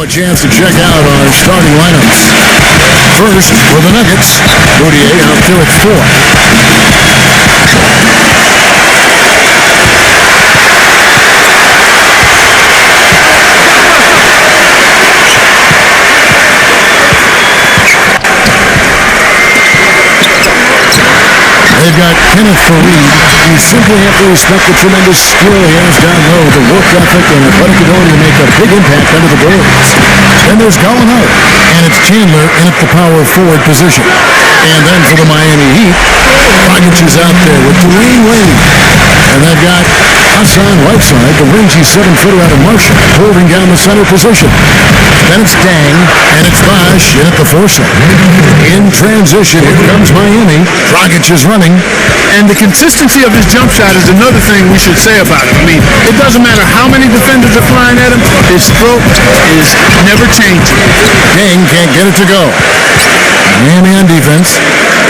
a chance to check out our starting lineups. First, for the Nuggets, Moutier out there at 4. They've got Kenneth Fareed. You simply have to respect the tremendous skill he has down low, the work ethic and athletic ability to make a big impact under the boards. Then there's Gallinari, and it's Chandler in at the power forward position. And then for the Miami Heat, Dragic is out there with Dwayne Wade. And they've got Hassan Whiteside, the rangy 7-footer out of Marshall, holding down the center position. Then it's Dang, and it's Bosh in at the 4 slot. In transition, here comes Miami. Dragic is running. And the consistency of his jump shot is another thing we should say about him. I mean, it doesn't matter how many defenders are flying at him, his throat is never changing. Dang can't get it to go. Miami on defense.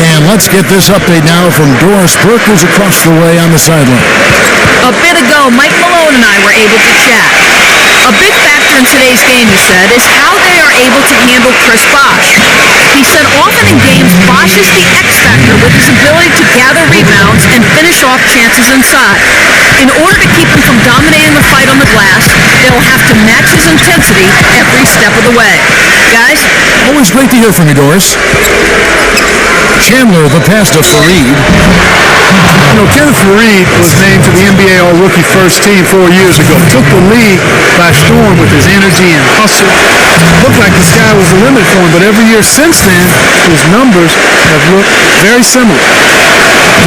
And let's get this update now from Doris Burke, who's across the way on the sideline. A bit ago, Mike Malone and I were able to chat. A big factor in today's game, he said, is how they are able to handle Chris Bosh. He said often in games, Bosh is the X factor with his ability to gather rebounds and finish off chances inside. In order to keep him from dominating the fight on the glass, they'll have to match his intensity every step of the way. Guys? Always great to hear from you, Doris. Chandler, the pass to Fareed. You know, Kenneth Fareed was named to the NBA All-Rookie First Team 4 years ago. Took the league by storm with his energy and hustle. Looked like the sky was the limit for him, but every year since then, his numbers have looked very similar.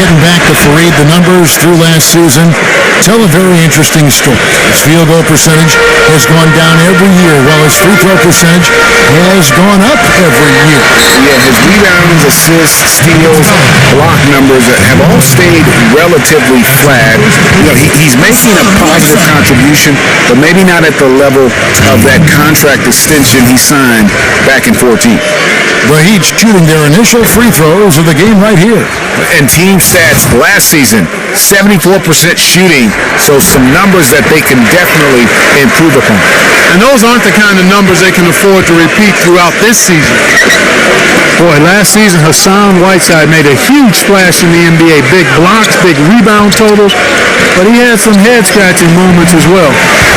Getting back to Fareed, the numbers through last season tell a very interesting story. His field goal percentage has gone down every year, while his free throw percentage has gone up every year. Yeah, his rebounds, assists, steals, block numbers have all stayed relatively flat. You know, he's making a positive contribution, but maybe not at the level of that contract extension he signed back in 14. The Heat shooting their initial free throws of the game right here. And team stats last season, 74% shooting, so some numbers that they can definitely improve upon. And those aren't the kind of numbers they can afford to repeat throughout this season. Boy, last season Hassan Whiteside made a huge splash in the NBA. Big blocks, big rebound totals, but he had some head-scratching moments as well.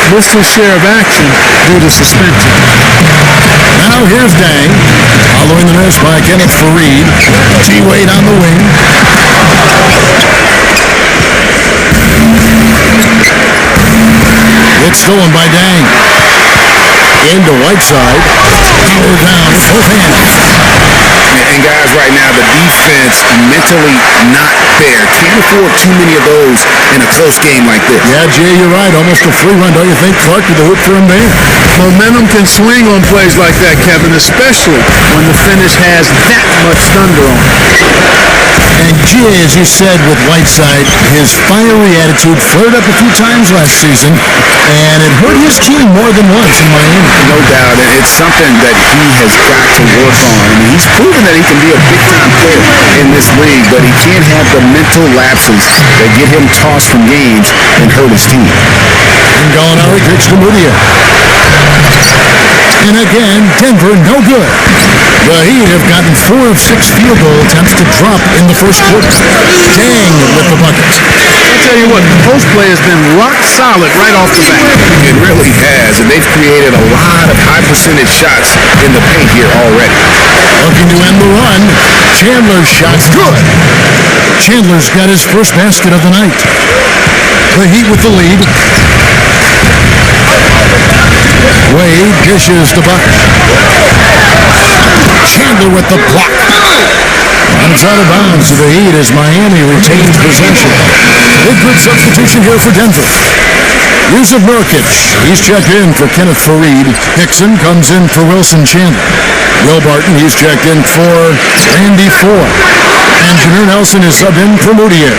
Missed his share of action due to suspension. Now here's Dang, following the miss by Kenneth Fareed. T-Wade on the wing. It's stolen by Dang. Into Whiteside. Power down, both hands. And guys, right now, the defense mentally not there. Can't afford too many of those in a close game like this. Yeah, Jay, you're right. Almost a free run, don't you think? Clark with the hoop for him there. Momentum can swing on plays like that, Kevin, especially when the finish has that much thunder on it. And Jay, as you said with Whiteside, his fiery attitude flared up a few times last season, and it hurt his team more than once in Miami. No doubt, and it's something that he has got to work on. I mean, he's proven that he can be a big-time player in this league, but he can't have the mental lapses that get him tossed from games and hurt his team. And Gallinari kicks to Moutier. And again, Denver no good. The Heat have gotten 4 of 6 field goal attempts to drop in the first quarter. Dang with the bucket. I'll tell you what, the post play has been rock solid right off the bat. It really has, and they've created a lot of high-percentage shots in the paint here already. Looking to end the run. Chandler's shot's good. Chandler's got his first basket of the night. The Heat with the lead. Wade dishes to Buck. Chandler with the block. And it's out of bounds to the Heat as Miami retains possession. A good substitution here for Denver. Yusuf Nurkic, he's checked in for Kenneth Fareed. Hickson comes in for Wilson Chandler. Will Barton, he's checked in for Randy Ford. And Jameer Nelson is subbed in for Moutier.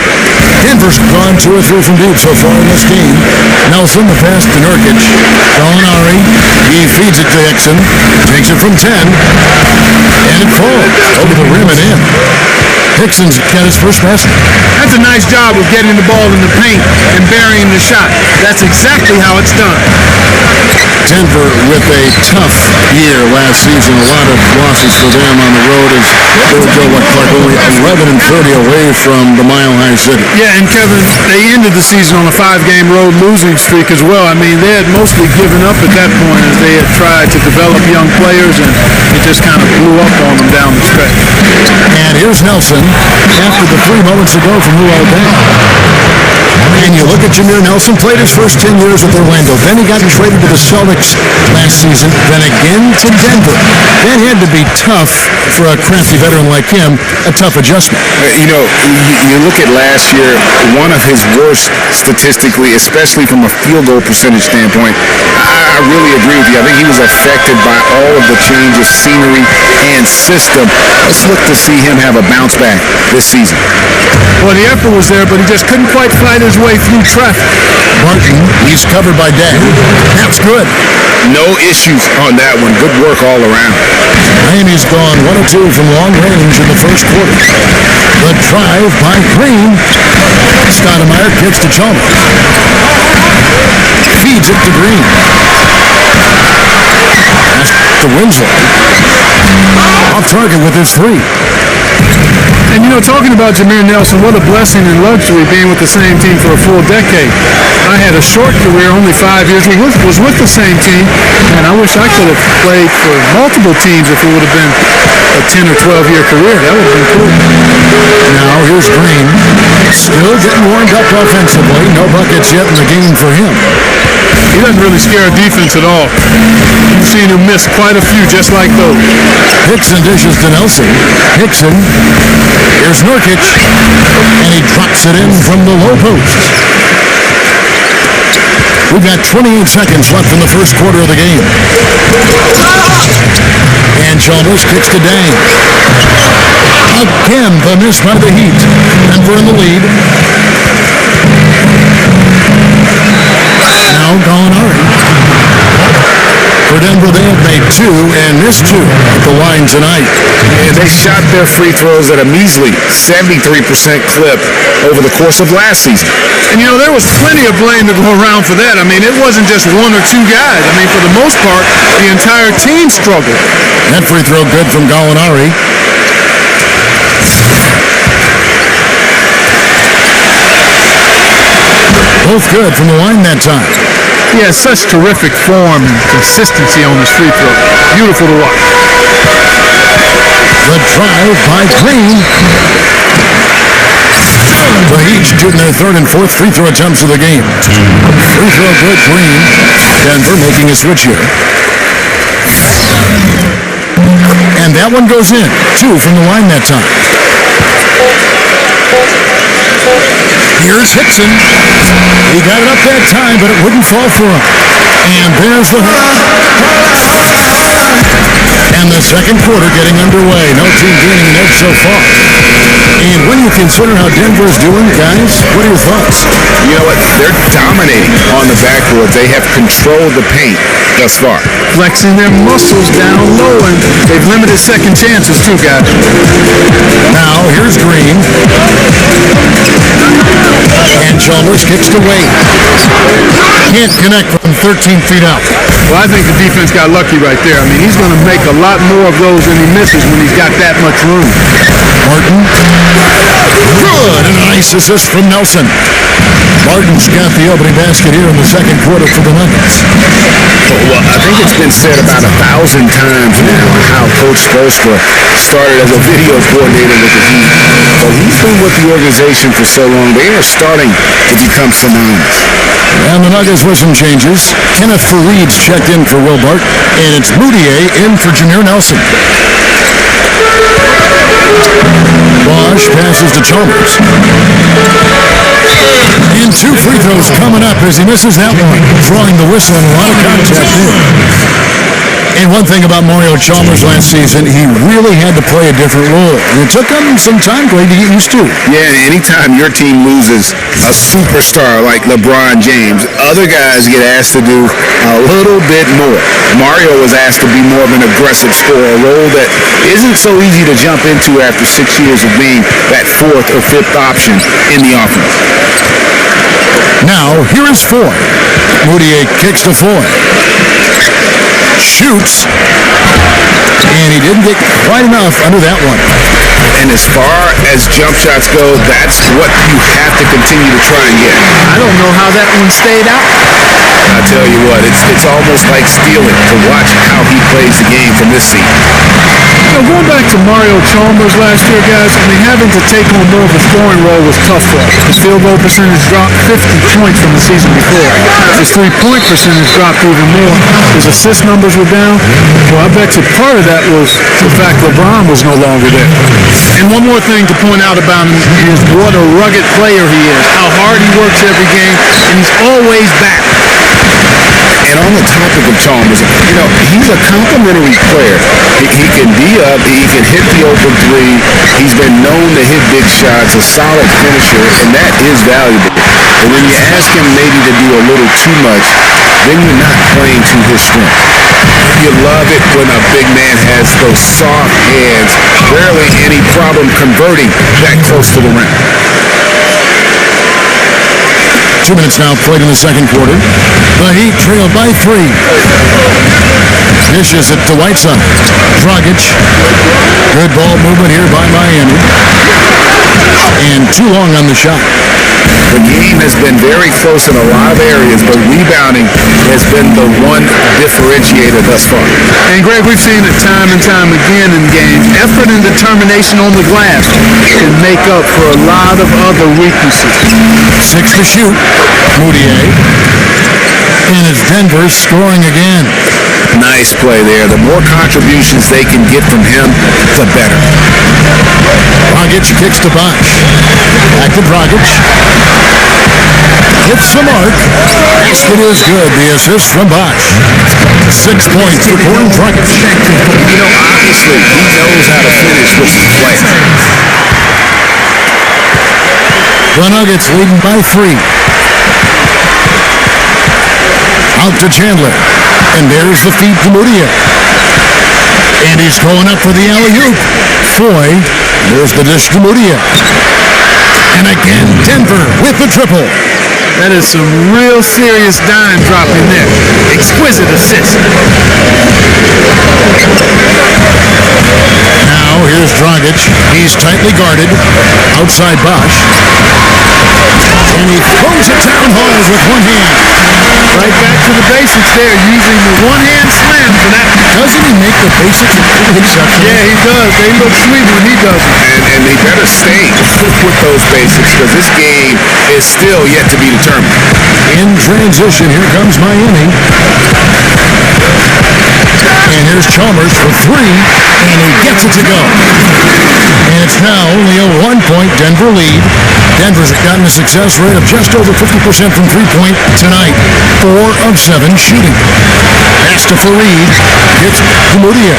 Denver's gone 2 or 3 from deep so far in this game. Nelson, the pass to Nurkic. Gallinari, he feeds it to Hickson. Takes it from 10. And it falls over the rim and in. Hickson's got his first basket. That's a nice job of getting the ball in the paint and burying the shot. That's exactly how it's done. Denver with a tough year last season. A lot of losses for them on the road as they would go, Clark, only 11-30 away from the Mile High City. Yeah, and Kevin, they ended the season on a 5-game road losing streak as well. I mean, they had mostly given up at that point as they had tried to develop young players, and it just kind of blew up on them down the stretch. And here's Nelson after the 3 moments ago from Luau Dam. And you look at Jameer Nelson, played his first 10 years with Orlando. Then he got traded to the Celtics last season, then again to Denver. That had to be tough for a crafty veteran like him, a tough adjustment. You know, you look at last year, one of his worst statistically, especially from a field goal percentage standpoint. I really agree with you. I think he was affected by all of the changes, scenery, and system. Let's look to see him have a bounce back this season. Well, the effort was there, but he just couldn't quite fight his way through traffic. Martin, he's covered by Day. That's good. No issues on that one. Good work all around. Miami's gone 1 of 2 from long range in the first quarter. The drive by Green. Stoudemire kicks to Chalmers. Feeds it to Green. That's to Winslow. Off target with his 3. And, you know, talking about Jameer Nelson, what a blessing and luxury being with the same team for a full decade. I had a short career, only 5 years, was with the same team, and I wish I could have played for multiple teams if it would have been a 10 or 12-year career. That would have been cool. Now here's Green, still getting warmed up offensively. No buckets yet in the game for him. He doesn't really scare a defense at all. You've seen him miss quite a few just like those. Hickson dishes to Nelson. Hickson, here's Nurkic, and he drops it in from the low post. We've got 28 seconds left in the first quarter of the game. And Chalmers kicks to Dang. Again, the miss by the Heat. Denver in the lead. Now Gallinari. For Denver, they have made 2 and missed 2 at the line tonight. And they shot their free throws at a measly 73% clip over the course of last season. And, you know, there was plenty of blame to go around for that. I mean, it wasn't just 1 or 2 guys. I mean, for the most part, the entire team struggled. That free throw good from Gallinari. Both good from the line that time. He has such terrific form and consistency on his free throw. Beautiful to watch. The drive by Green. The Heat shooting their 3rd and 4th free throw attempts of the game. Free throw good, Green. Denver making a switch here. And that one goes in. 2 from the line that time. Here's Hickson. He got it up that time, but it wouldn't fall for him. And there's the hook. And the second quarter getting underway. No team gaining an edge so far. And when you consider how Denver's doing, guys, what are your thoughts? You know what? They're dominating on the backboard. They have controlled the paint thus far. Flexing their muscles down low, and they've limited second chances too, guys. Now, here's Green. And Chalmers kicks to Wade. Can't connect from 13 feet out. Well, I think the defense got lucky right there. I mean, he's going to make a lot more of those than he misses when he's got that much room. Martin. Good. And a nice assist from Nelson. Martin's got the opening basket here in the second quarter for the Nuggets. Well, I think it's been said about 1,000 times now how Coach Spoelstra started as a video coordinator with the Heat. But he's been with the organization for so long, they are starting to become synonymous. And the Nuggets with some changes. Kenneth Faried's checked in for Will Bart, and it's Moutier in for Jameer Nelson. Bosch passes to Chalmers. And 2 free throws coming up as he misses that one. Drawing the whistle and a lot of contact there. And one thing about Mario Chalmers last season, he really had to play a different role. And it took him some time to get used to. Yeah, anytime your team loses a superstar like LeBron James, other guys get asked to do a little bit more. Mario was asked to be more of an aggressive scorer, a role that isn't so easy to jump into after 6 years of being that 4th or 5th option in the offense. Now, here is Foy. Moutier kicks to Foy. shoots. And he didn't get quite enough under that one. And as far as jump shots go, that's what you have to continue to try and get. I don't know how that one stayed out. I tell you what, it's almost like stealing to watch how he plays the game from this seat. Going back to Mario Chalmers last year, guys, I mean, having to take on more of a scoring role was tough for him. His field goal percentage dropped 50 points from the season before. His three-point percentage dropped even more. His assist numbers were down. Well, I bet you part of that was the fact LeBron was no longer there. And one more thing to point out about him is what a rugged player he is, how hard he works every game, and he's always back. And on the topic of Chalmers, he's a complimentary player. He can be up, he can hit the open three. He's been known to hit big shots, a solid finisher, and that is valuable. But when you ask him maybe to do a little too much, then you're not playing to his strength. You love it when a big man has those soft hands, rarely any problem converting that close to the rim. 2 minutes now played in the second quarter. The Heat trailed by 3. Dishes it to Whiteside. Dragic. Good ball movement here by Miami. And too long on the shot. The game has been very close in a lot of areas, but rebounding has been the one differentiator thus far. And Greg, we've seen it time and time again in games. Effort and determination on the glass can make up for a lot of other weaknesses. 6 to shoot. Moutier. And it's Denver scoring again. Nice play there. The more contributions they can get from him, the better. Dragic kicks to Bosch. Back to Dragic. Hits the mark. Basket is good. The assist from Bosch. 6 points for Goran Dragic. Obviously, he knows how to finish with his play. The Nuggets leading by 3. Out to Chandler. And there's the feed to Moutier. And he's going up for the alley-oop. Foy. There's the dish to Moutier. And again, Denver with the triple. That is some real serious dime dropping there. Exquisite assist. Now here's Dragic. He's tightly guarded. Outside Bosch. And he throws it down hard with one hand. Right back to the basics there, using the one-hand slam for that. Doesn't he make the basics exceptional? Yeah, he does. They look sweet when he does it. And they better stay with those basics because this game is still yet to be determined. In transition, here comes Miami. And here's Chalmers for 3, and he gets it to go. And it's now only a 1-point Denver lead. Denver's gotten a success rate of just over 50% from three-point tonight. 4 of 7 shooting. Pass to Fareed. Gets to Moutier.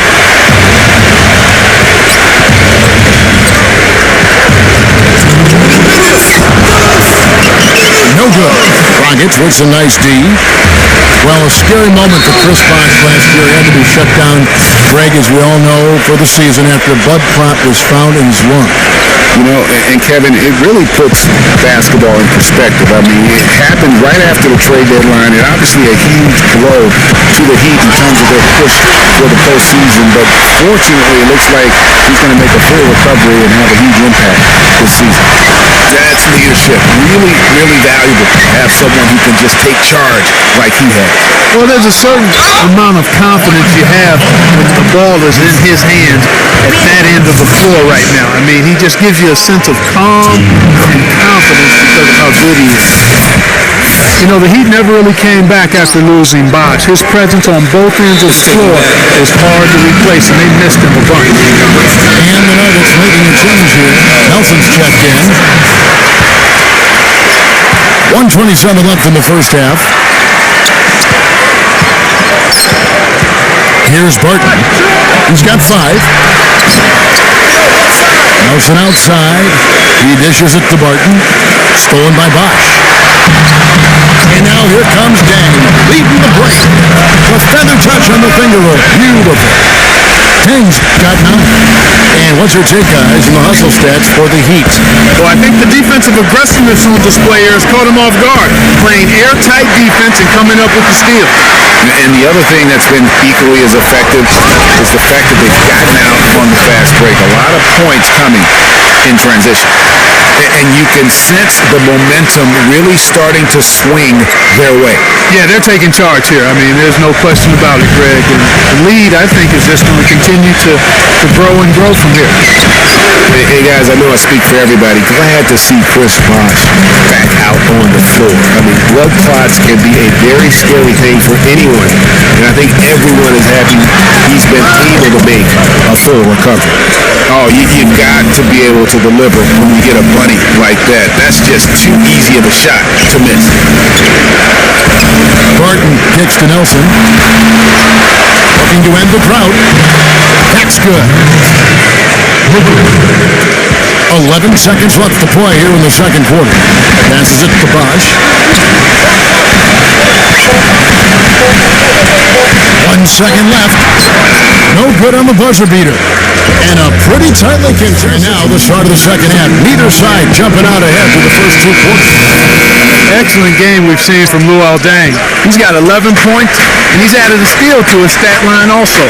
No good. Dragic with some nice D. Well, a scary moment for Chris Bosh last year. He had to be shut down, Greg, as we all know, for the season after a blood clot was found in his lung. And Kevin, it really puts basketball in perspective. I mean, it happened right after the trade deadline, and obviously a huge blow to the Heat in terms of their push for the postseason. But fortunately, it looks like he's going to make a full recovery and have a huge impact this season. That's leadership. Really, really valuable to have someone who can just take charge like he had. Well, there's a certain amount of confidence you have when the ball is in his hands at that end of the floor right now. I mean, he just gives you a sense of calm and confidence because of how good he is. The Heat never really came back after losing Bosh. His presence on both ends of the floor is hard to replace, and they missed him a bunch. And the Nuggets making a change here. Nelson's checked in. 1:27 left in the first half. Here's Barton. He's got 5. Nelson outside. He dishes it to Barton. Stolen by Bosh. And now here comes Dang, leading the break. The feather touch on the finger roll. Beautiful. Dang's got 9. And what's your take, guys, on the hustle stats for the Heat? Well, I think the defensive aggressiveness on display here has caught him off guard, playing airtight defense and coming up with the steal. And the other thing that's been equally as effective is the fact that they've gotten out on the fast break. A lot of points coming in transition. And you can sense the momentum really starting to swing their way. Yeah, they're taking charge here. I mean, there's no question about it, Greg. And the lead, I think, is just going to continue to grow and grow from here. Hey, guys, I know I speak for everybody. Glad to see Chris Bosh back out on the floor. I mean, blood clots can be a very scary thing for anyone. And I think everyone is happy he's been able to make a full recovery. Oh, you got to be able to deliver when you get a buddy like that. That's just too easy of a shot to miss. Barton kicks to Nelson. Looking to end the drought. That's good. 11 seconds left to play here in the second quarter. Passes it to Bosh. 1 second left. No good on the buzzer beater. And a pretty tightly contested. And now the start of the second half. Neither side jumping out ahead for the first 2 quarters. Excellent game we've seen from Luol Deng. He's got 11 points, and he's added a steal to his stat line also.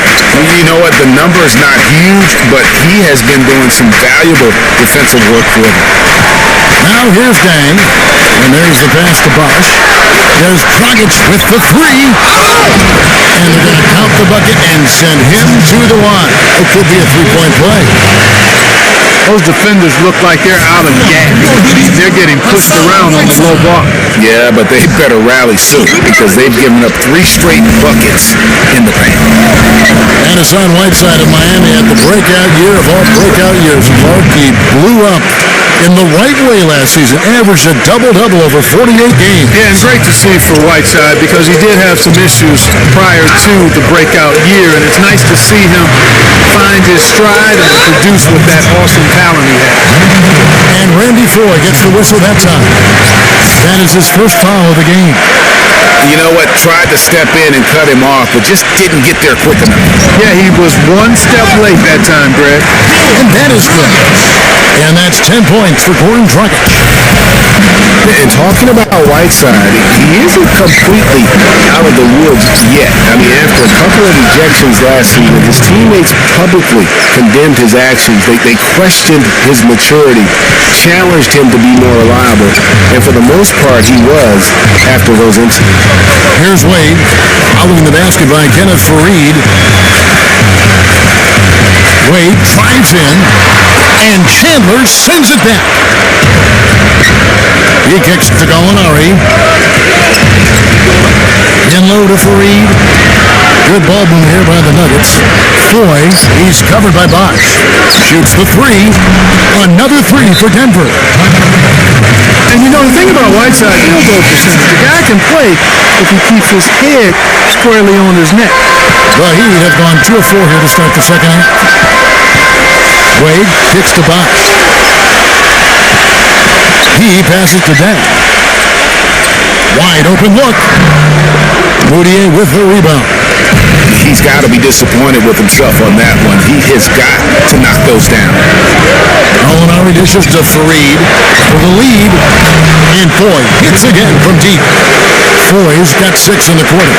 You know what? The number is not huge, but he has been doing some valuable defensive work for them. Now here's Deng. And there's the pass to Bosh. There's Dragic with the three. And they're going to count the bucket and send him to the line. It could be a three-point play. Those defenders look like they're out of gas. They're getting pushed around on the low block. Yeah, but they better rally soon because they've given up 3 straight buckets in the paint. And Hassan Whiteside of Miami had the breakout year of all breakout years. Clark, he blew up in the right way last season, averaged a double-double over 48 games. Yeah, and great to see for Whiteside because he did have some issues prior to the breakout year, and it's nice to see him find his stride and produce with that awesome talent he has. And Randy Foy gets the whistle that time. That is his first foul of the game. You know what? Tried to step in and cut him off, but just didn't get there quick enough. Yeah, he was 1 step late that time, Greg. And that is good. And that's 10 points for Goran Dragic. And talking about Whiteside, he isn't completely out of the woods yet. I mean, after a couple of ejections last season, his teammates publicly condemned his actions. They questioned his maturity, challenged him to be more reliable, and for the most part, he was after those incidents. Here's Wade, following the basket by Kenneth Fareed. Wade drives in, and Chandler sends it back. He kicks to Gallinari. In low to Fareed. Good ball move here by the Nuggets. Foy, he's covered by Bosh. Shoots the three. Another three for Denver. And you know, the thing about Whiteside field goal percentage, the guy can play if he keeps his head squarely on his neck. The Heat have gone 2 of 4 here to start the second half. Wade kicks to Bosh. He passes to Deng. Wide open look. Moutier with the rebound. He's got to be disappointed with himself on that one. He has got to knock those down. Gallinari dishes to Fareed for the lead. And Foy hits again from deep. Foy's got 6 in the quarter.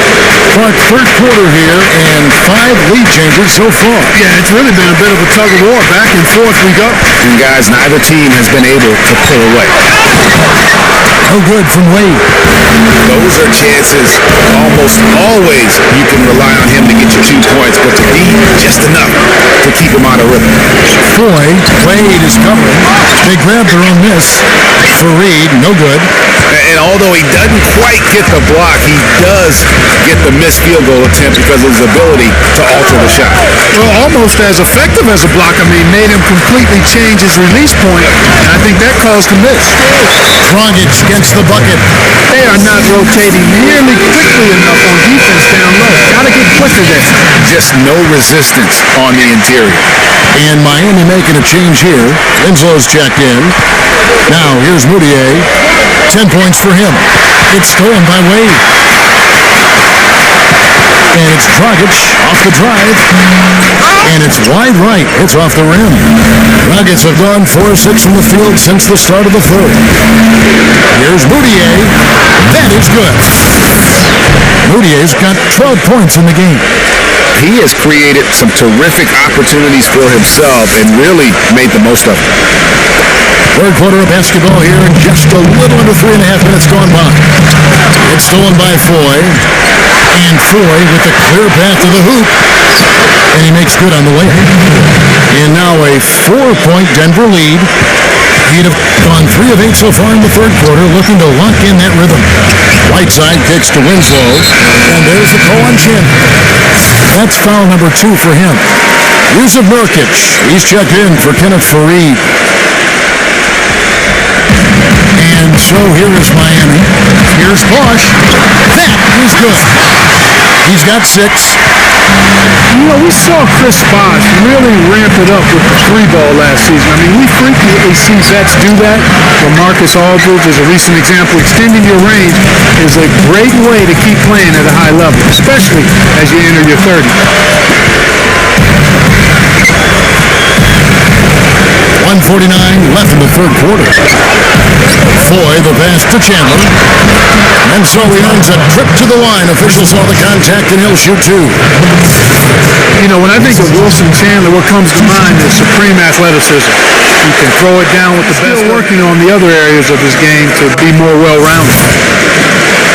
Clark, third quarter here and 5 lead changes so far. Yeah, it's really been a bit of a tug of war. Back and forth we go. And guys, neither team has been able to pull away. No good from Wade. Those are chances almost always you can rely on him to get you 2 points, but to be just enough to keep him out of rhythm. Foy, Wade is covering. They grab their own miss. Fareed, no good. And although he doesn't quite get the block, he does get the missed field goal attempt because of his ability to alter the shot. Well, almost as effective as a block. I mean, made him completely change his release point, and I think that caused the miss. Dragic gets the bucket. They are not rotating nearly quickly enough on defense down low. Got to get quicker there. Just no resistance on the interior. And Miami making a change here. Winslow's checked in. Now here's Moutier. 10 points for him. It's stolen by Wade. And it's Dragic off the drive. And it's wide right. It's off the rim. Nuggets have gone 4 of 6 from the field since the start of the third. Here's Moutier. That is good. Moutier's got 12 points in the game. He has created some terrific opportunities for himself and really made the most of it. Third quarter of basketball here, and just a little under 3.5 minutes gone by. It's stolen by Foy, and Foy with the clear path to the hoop, and he makes good on the way. And now a 4-point Denver lead. He'd have gone 3 of 8 so far in the third quarter, looking to lock in that rhythm. Whiteside kicks to Winslow, and there's a call on Chin. That's foul number 2 for him. Yusuf Nurkic, he's checked in for Kenneth Faried. And so here is Miami. Here's Bosch. That is good. He's got 6. You know, we saw Chris Bosh really ramp it up with the 3-ball last season. I mean, we frequently see vets do that. Marcus Aldridge is a recent example. Extending your range is a great way to keep playing at a high level, especially as you enter your 30s. 1:49 left in the third quarter. Foy, the pass to Chandler. And so he earns a trip to the line. Officials saw the contact, and he'll shoot 2. You know, when I think of Wilson Chandler, what comes to mind is supreme athleticism. He can throw it down with the best. Still working on the other areas of his game to be more well-rounded.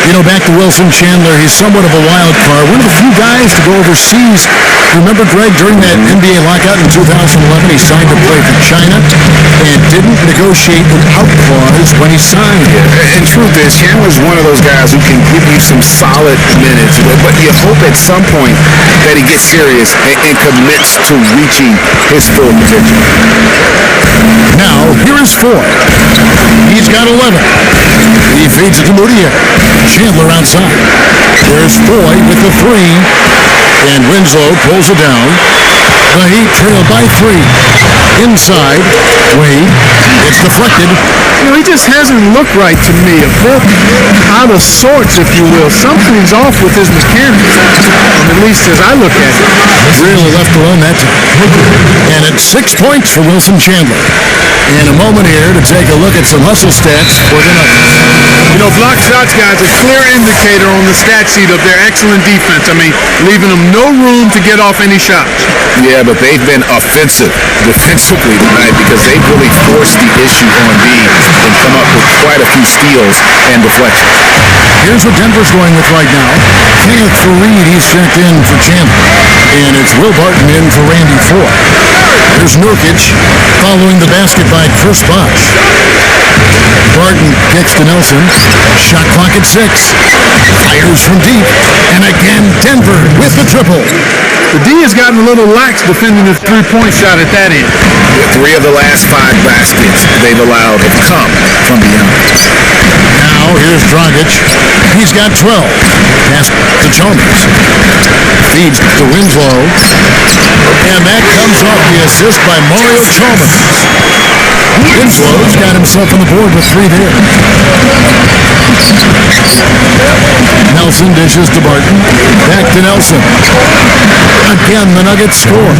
You know, back to Wilson Chandler, he's somewhat of a wild card. One of the few guys to go overseas. Remember, Greg, during that NBA lockout in 2011, he signed to play for China and didn't negotiate an out clause when he signed. And truth is, Chandler's one of those guys who can give you some solid minutes, but you hope at some point that he gets serious and commits to reaching his full potential. Now, here is Foy. He's got 11. He feeds it to Moutier. Chandler outside. There's Foy with the 3. And Winslow pulls it down. The Heat trail by 3. Inside. Wade. It's deflected. You know, he just hasn't looked right to me. A bit out of sorts, if you will. Something's off with his mechanics, at least as I look at it. Really left alone that time. And it's 6 points for Wilson Chandler. In a moment here to take a look at some hustle stats for the Nuggets. You know, block shots, guys, a clear indicator on the stat sheet of their excellent defense. I mean, leaving them no room to get off any shots. Yeah, but they've been offensive defensively tonight because they've really forced the issue on B and come up with quite a few steals and deflections. Here's what Denver's going with right now. Kenneth Faried, he's checked in for Chandler. And it's Will Barton in for Randy Foy. There's Nurkic following the basket by Chris Bosh. Barton kicks to Nelson. Shot clock at 6. Fires from deep. And again, Denver with the triple. The D has gotten a little lax defending the three-point shot at that end. 3 of the last 5 baskets they've allowed have come from beyond. Now here's Dragic. He's got 12. Pass to Chalmers. Feeds to Winslow. And that comes off the assist by Mario Chalmers. Winslow's got himself on the board with 3 there. Nelson dishes to Barton. Back to Nelson. Again, the Nuggets score.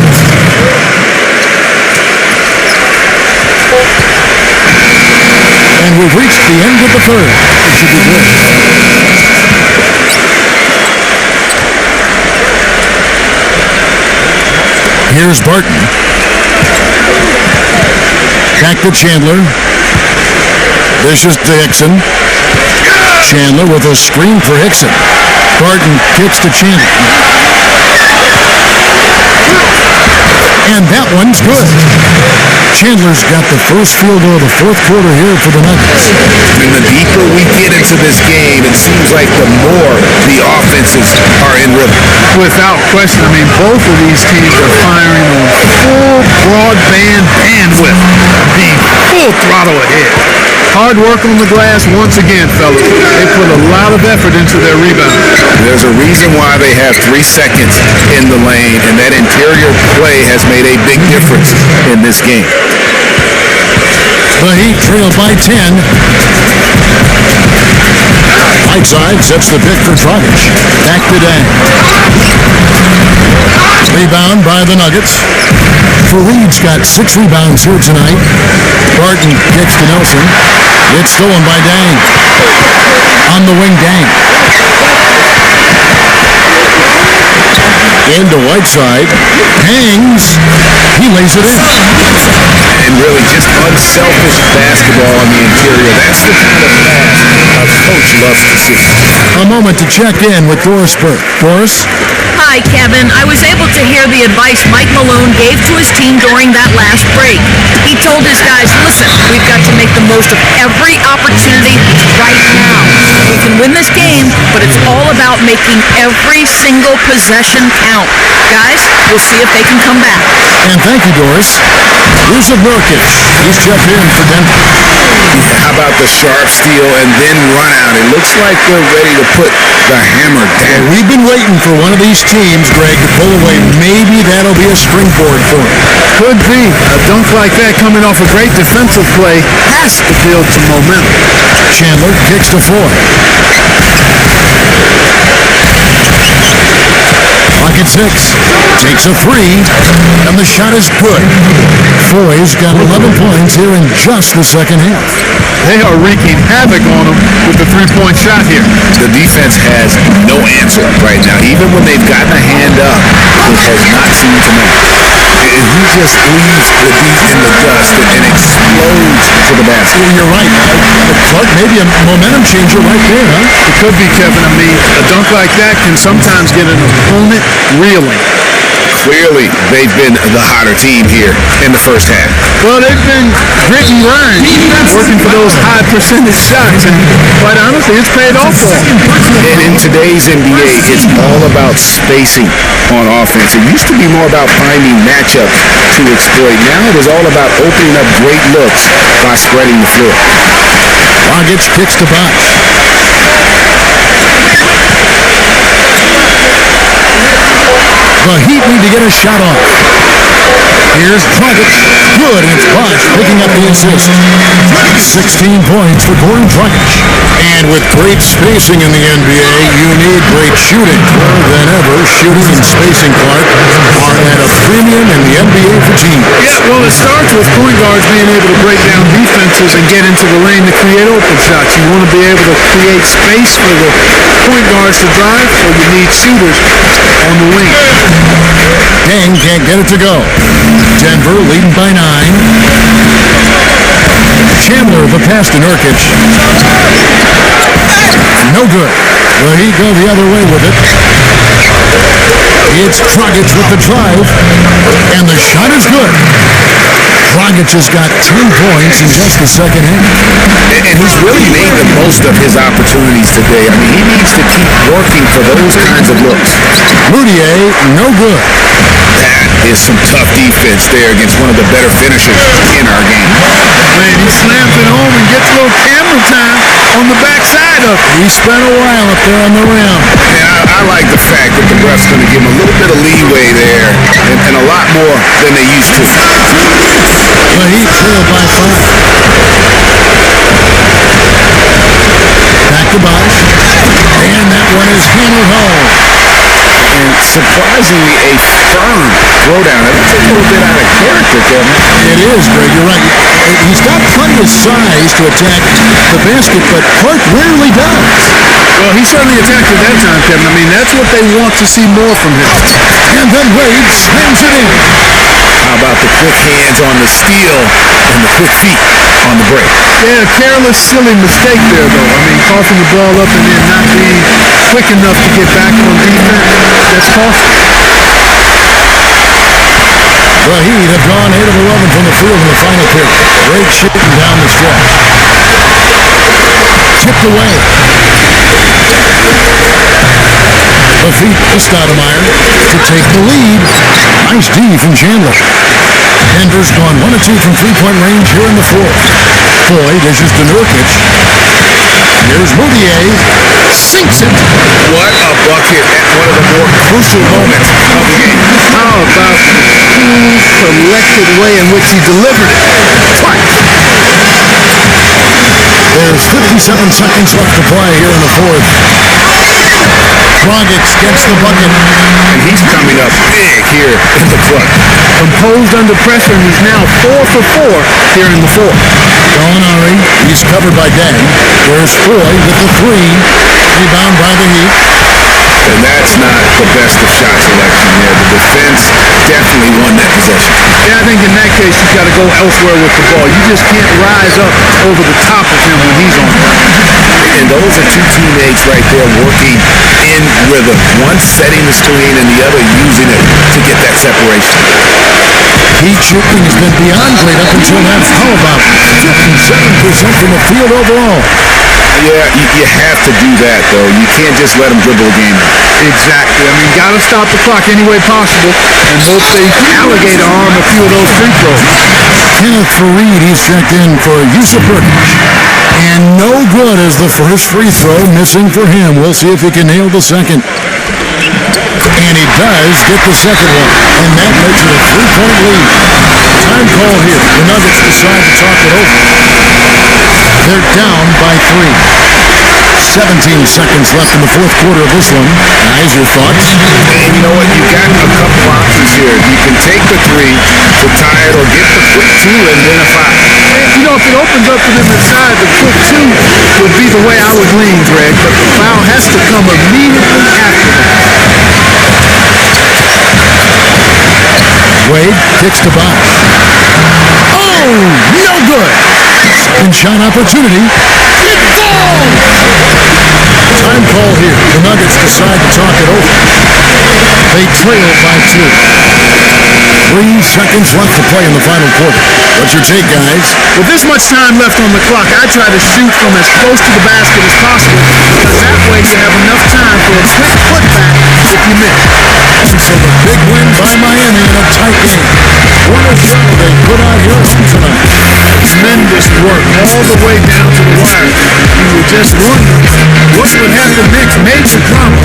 And we've reached the end of the third. It should be good. Here's Barton. Back to Chandler. This is to Hickson. Chandler with a screen for Hickson. Barton kicks to Chandler. And that one's good. Chandler's got the first field goal of the fourth quarter here for the Nuggets. I mean, the deeper we get into this game, it seems like the more the offenses are in rhythm. Without question, I mean, both of these teams are firing on full broadband bandwidth, being full throttle ahead. Hard work on the glass once again, fellas. They put a lot of effort into their rebound. There's a reason why they have 3 seconds in the lane, and that interior play has made a big difference in this game. The Heat trail by 10. Whiteside sets the pick for Dragic. Back to Dang. Rebound by the Nuggets. Faried's got 6 rebounds here tonight. Barton kicks to Nelson. It's stolen by Dang. On the wing, Dang. Into Whiteside. Hangs. He lays it in. And really just unselfish basketball on the interior. That's the kind of pass a coach loves to see. A moment to check in with Doris Burke. Doris? Hi, Kevin. I was able to hear the advice Mike Malone gave to his team during that last break. He told his guys, listen, we've got to make the most of every opportunity right now. We can win this game, but it's all about making every single possession count. Guys, we'll see if they can come back. And thank you, Doris. Here's Nurkic. He's checked in for Denver. How about the sharp steal and then run out? It looks like they're ready to put the hammer down. We've been waiting for one of these teams, Greg, to pull away. Maybe that'll be a springboard for them. Could be. A dunk like that coming off a great defensive play has to build some momentum. Chandler kicks to Floyd. Clock at 6. Takes a three, and the shot is good. Foy's got 11 points here in just the second half. They are wreaking havoc on them with the three-point shot here. The defense has no answer right now. Even when they've gotten a hand up, it has not seemed to matter. And he just leaves the beat in the dust and explodes to the basket. Well, you're right. Clark, maybe a momentum changer right there, huh? It could be, Kevin. I mean, a dunk like that can sometimes get an opponent reeling. Clearly, they've been the hotter team here in the first half. Well, they've been grit and grind, working for those high percentage shots, and quite honestly, it's paid off for them. And in today's NBA, it's all about spacing on offense. It used to be more about finding matchups to exploit. Now it is all about opening up great looks by spreading the floor. Dragic kicks to Bosh. The Heat need to get a shot off. Here's Dragic. Good, and it's Bosh picking up the assist. 16 points for Goran Dragic. And with great spacing in the NBA, you need great shooting. More than ever, shooting and spacing, Clark, are at a premium in the NBA for teams. Yeah, well, it starts with point guards being able to break down defenses and get into the lane to create open shots. You want to be able to create space for the point guards to drive, so you need shooters on the wing. Dang can't get it to go. Denver leading by 9. Chandler the pass to Nurkic. No good. The Heat go the other way with it. It's Dragic with the drive. And the shot is good. Dragic has got 10 points in just the second half. And he's really made the most of his opportunities today. I mean, he needs to keep working for those kinds of looks. Moutier, no good. That is some tough defense there against one of the better finishers in our game. Man, he slams it home and gets a little camera time on the backside of it. He spent a while up there on the rim. Yeah, I like the fact that the ref's going to give him a little bit of leeway there and a lot more than they used to. The Heat trail by 5. Back to Bosh. And that one is hammered home. And surprisingly, a firm throwdown. That's a little bit out of character, Kevin. It is, Greg. You're right. He's got plenty of size to attack the basket, but Clark rarely does. Well, he certainly attacked it that time, Kevin. I mean, that's what they want to see more from him. And then Wade slams it in. How about the quick hands on the steal and the quick feet on the break? Yeah, careless, silly mistake there, though. I mean, coughing the ball up and then not being quick enough to get back on defense. That's costly. The Heat have gone 8 of 11 from the field in the final period. Great shooting down the stretch. Tipped away. The feet to Stoudemire to take the lead. Nice D from Chandler. Denver's gone 1 of 2 from three-point range here in the fourth. Foy dishes to Nurkic. Here's Moutier. Sinks it. What a bucket at one of the more crucial moments of the game. How about the cool, collected way in which he delivered it? Twice. There's 57 seconds left to play here in the fourth. Dragic gets the bucket. And he's coming up big here in the clutch. Composed under pressure, and he's now 4 for 4 here in the fourth. Gallinari, he's covered by Dang. There's Foy with the three. Rebound by the Heat. And that that's not the best of shot selection there. The defense definitely won that possession. Yeah, I think in that case, you've got to go elsewhere with the ball. You just can't rise up over the top of him when he's on it. And those are two teammates right there working in rhythm. One setting the screen and the other using it to get that separation. Heat shooting has been beyond great up until now. How about 57% from the field overall? Yeah, you have to do that, though. You can't just let them dribble a game out. Exactly. I mean, got to stop the clock any way possible and hope they alligator arm a few of those free throws. Kenneth Fareed, he's checked in for Yusuf Nurkic. And no good as the first free throw missing for him. We'll see if he can nail the second. And he does get the second one. And that makes it a 3-point lead. Time call here. The Nuggets decide to talk it over. They're down by 3. 17 seconds left in the fourth quarter of this one. Guys, your thoughts? And you know what? You've got a couple options here. You can take the 3 to tie it or get the quick 2 and then a 5. You know, if it opens up to them inside, the quick 2 would be the way I would lean, Greg. But the foul has to come immediately after that. Wade kicks to Bosh. Oh, no good. Second shot opportunity. It falls! Time call here. The Nuggets decide to talk it over. They trail by 2. 3 seconds left to play in the final quarter. What's your take, guys? With this much time left on the clock, I try to shoot from as close to the basket as possible because that way you have enough time for a quick putback if you miss. And so the big win by Miami in a tight game. What a show they put on your own tonight. Tremendous work all the way down to the wire. You were just wondering what would happen next. Major drama.